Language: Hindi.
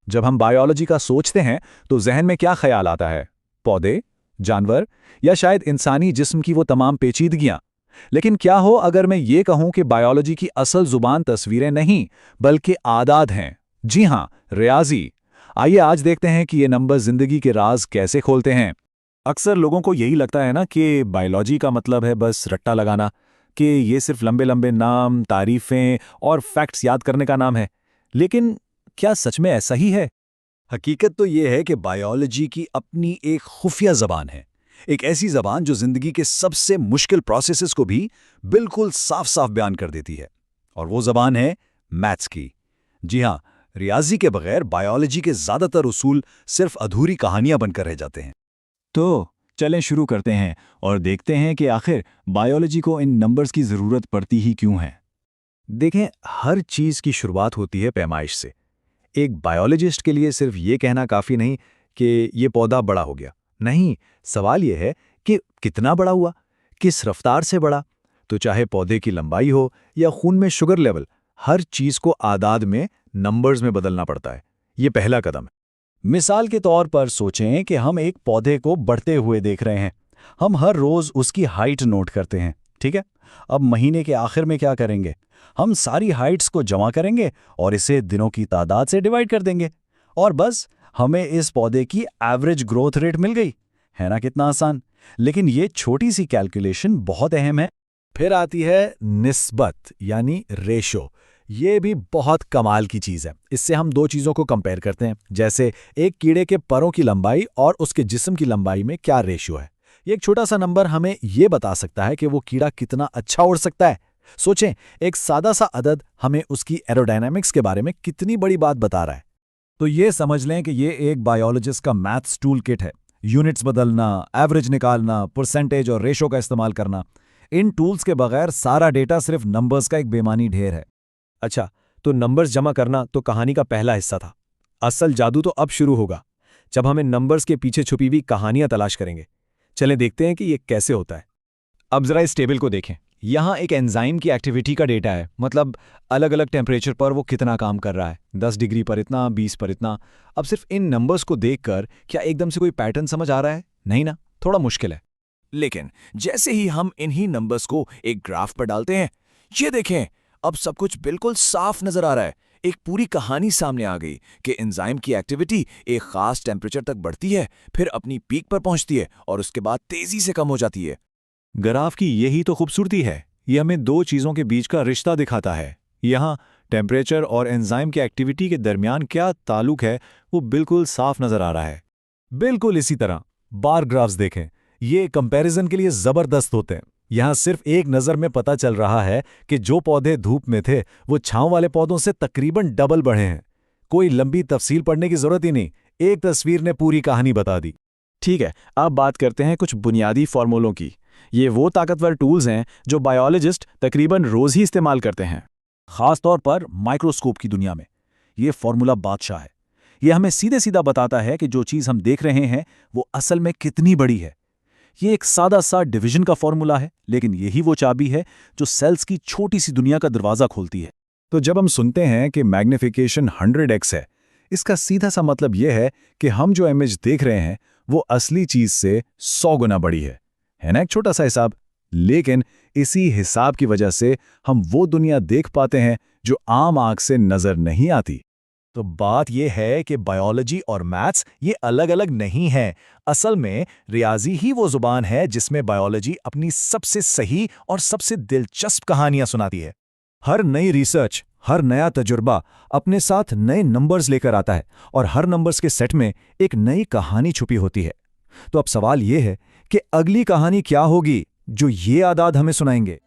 जब हम बायोलॉजी का सोचते हैं तो जहन में क्या ख्याल आता है? पौधे, जानवर या शायद इंसानी जिस्म की वो तमाम पेचीदगियां। लेकिन क्या हो अगर मैं ये कहूं कि बायोलॉजी की असल जुबान तस्वीरें नहीं बल्कि आदात हैं? जी हां, रियाजी। आइए आज देखते हैं कि ये नंबर जिंदगी के राज कैसे खोलते हैं। अक्सर लोगों को यही लगता है ना कि बायोलॉजी का मतलब है बस रट्टा लगाना, कि ये सिर्फ लंबे लंबे नाम, तारीफें और फैक्ट्स याद करने का नाम है। लेकिन क्या सच में ऐसा ही है? हकीकत तो ये है कि बायोलॉजी की अपनी एक खुफिया ज़बान है। एक ऐसी ज़बान जो ज़िंदगी के सबसे मुश्किल प्रोसेसेस को भी बिल्कुल साफ साफ बयान कर देती है। और वो ज़बान है मैथ्स की। जी हाँ, रियाजी के बगैर बायोलॉजी के ज़्यादातर उसूल सिर्फ अधूरी कहानियां बनकर रह जाते हैं। तो चलें शुरू करते हैं और देखते हैं कि आखिर बायोलॉजी को इन नंबर्स की ज़रूरत पड़ती ही क्यों है। देखें, हर चीज़ की शुरुआत होती है पैमाइश से। एक बायोलॉजिस्ट के लिए सिर्फ ये कहना काफ़ी नहीं कि ये पौधा बड़ा हो गया। नहीं, सवाल ये है कि कितना बड़ा हुआ, किस रफ्तार से बढ़ा। तो चाहे पौधे की लंबाई हो या खून में शुगर लेवल, हर चीज़ को आदाद में, नंबर्स में बदलना पड़ता है। ये पहला कदम है। मिसाल के तौर पर सोचें कि हम एक पौधे को बढ़ते हुए देख रहे हैं। हम हर रोज उसकी हाइट नोट करते हैं, ठीक है? अब महीने के आखिर में क्या करेंगे? हम सारी हाइट्स को जमा करेंगे और इसे दिनों की तादाद से डिवाइड कर देंगे और बस हमें इस पौधे की एवरेज ग्रोथ रेट मिल गई। है ना कितना आसान? लेकिन ये छोटी सी कैलकुलेशन बहुत अहम है। फिर आती है निस्बत यानी रेशो। ये भी बहुत कमाल की चीज़ है। इससे हम दो चीज़ों को कंपेयर करते हैं, जैसे एक कीड़े के परों की लंबाई और उसके जिस्म की लंबाई में क्या रेशियो है। ये एक छोटा सा नंबर हमें ये बता सकता है कि वो कीड़ा कितना अच्छा उड़ सकता है। सोचें, एक सादा सा अदद हमें उसकी एरोडायनामिक्स के बारे में कितनी बड़ी बात बता रहा है। तो ये समझ लें कि ये एक बायोलॉजिस्ट का मैथ्स टूल किट है। यूनिट्स बदलना, एवरेज निकालना, परसेंटेज और रेशो का इस्तेमाल करना। इन टूल्स के बगैर सारा डेटा सिर्फ नंबर्स का एक बेमानी ढेर है। अच्छा, तो नंबर्स जमा करना तो कहानी का पहला हिस्सा था। असल जादू तो अब शुरू होगा, जब हमें नंबर्स के पीछे छुपी हुई कहानियां तलाश करेंगे। चलें देखते हैं कि ये कैसे होता है। अब जरा इस टेबल को देखें। यहाँ एक एंजाइम की एक्टिविटी का डेटा है, मतलब अलग अलग टेम्परेचर पर वो कितना काम कर रहा है। 10 डिग्री पर इतना, 20 पर इतना। अब सिर्फ इन नंबर्स को देखकर क्या एकदम से कोई पैटर्न समझ आ रहा है? नहीं ना, थोड़ा मुश्किल है। लेकिन जैसे ही हम इन्हीं नंबर्स को एक ग्राफ पर डालते हैं, ये देखें, अब सब कुछ बिल्कुल साफ नजर आ रहा है। एक पूरी कहानी सामने आ गई कि एंजाइम की एक्टिविटी एक खास टेम्परेचर तक बढ़ती है, फिर अपनी पीक पर पहुंचती है और उसके बाद तेजी से कम हो जाती है। ग्राफ की यही तो खूबसूरती है। ये हमें दो चीज़ों के बीच का रिश्ता दिखाता है। यहाँ टेम्परेचर और एंजाइम की एक्टिविटी के दरमियान क्या ताल्लुक है, वो बिल्कुल साफ नजर आ रहा है। बिल्कुल इसी तरह बार ग्राफ्स देखें। ये कंपैरिजन के लिए ज़बरदस्त होते हैं। यहाँ सिर्फ एक नज़र में पता चल रहा है कि जो पौधे धूप में थे वो छांव वाले पौधों से तकरीबन डबल बढ़े हैं। कोई लंबी तफसील पढ़ने की जरूरत ही नहीं, एक तस्वीर ने पूरी कहानी बता दी। ठीक है, अब बात करते हैं कुछ बुनियादी फॉर्मूलों की। ये वो ताकतवर टूल्स हैं जो बायोलॉजिस्ट तकरीबन रोज ही इस्तेमाल करते हैं, खास तौर पर माइक्रोस्कोप की दुनिया में। ये फॉर्मूला बादशाह है। ये हमें सीधे सीधा बताता है कि जो चीज़ हम देख रहे हैं वो असल में कितनी बड़ी है। ये एक सादा सा डिवीजन का फॉर्मूला है, लेकिन यही वो चाबी है जो सेल्स की छोटी सी दुनिया का दरवाज़ा खोलती है। तो जब हम सुनते हैं कि मैग्निफिकेशन 100x है, इसका सीधा सा मतलब यह है कि हम जो इमेज देख रहे हैं वो असली चीज से 100 गुना बड़ी है। है ना एक छोटा सा हिसाब, लेकिन इसी हिसाब की वजह से हम वो दुनिया देख पाते हैं जो आम आंख से नजर नहीं आती। तो बात यह है कि बायोलॉजी और मैथ्स ये अलग अलग नहीं है। असल में रियाजी ही वो जुबान है जिसमें बायोलॉजी अपनी सबसे सही और सबसे दिलचस्प कहानियां सुनाती है। हर नई रिसर्च, हर नया तजुर्बा अपने साथ नए नंबर्स लेकर आता है और हर नंबर्स के सेट में एक नई कहानी छुपी होती है। तो अब सवाल यह है कि अगली कहानी क्या होगी जो ये आदाद हमें सुनाएंगे।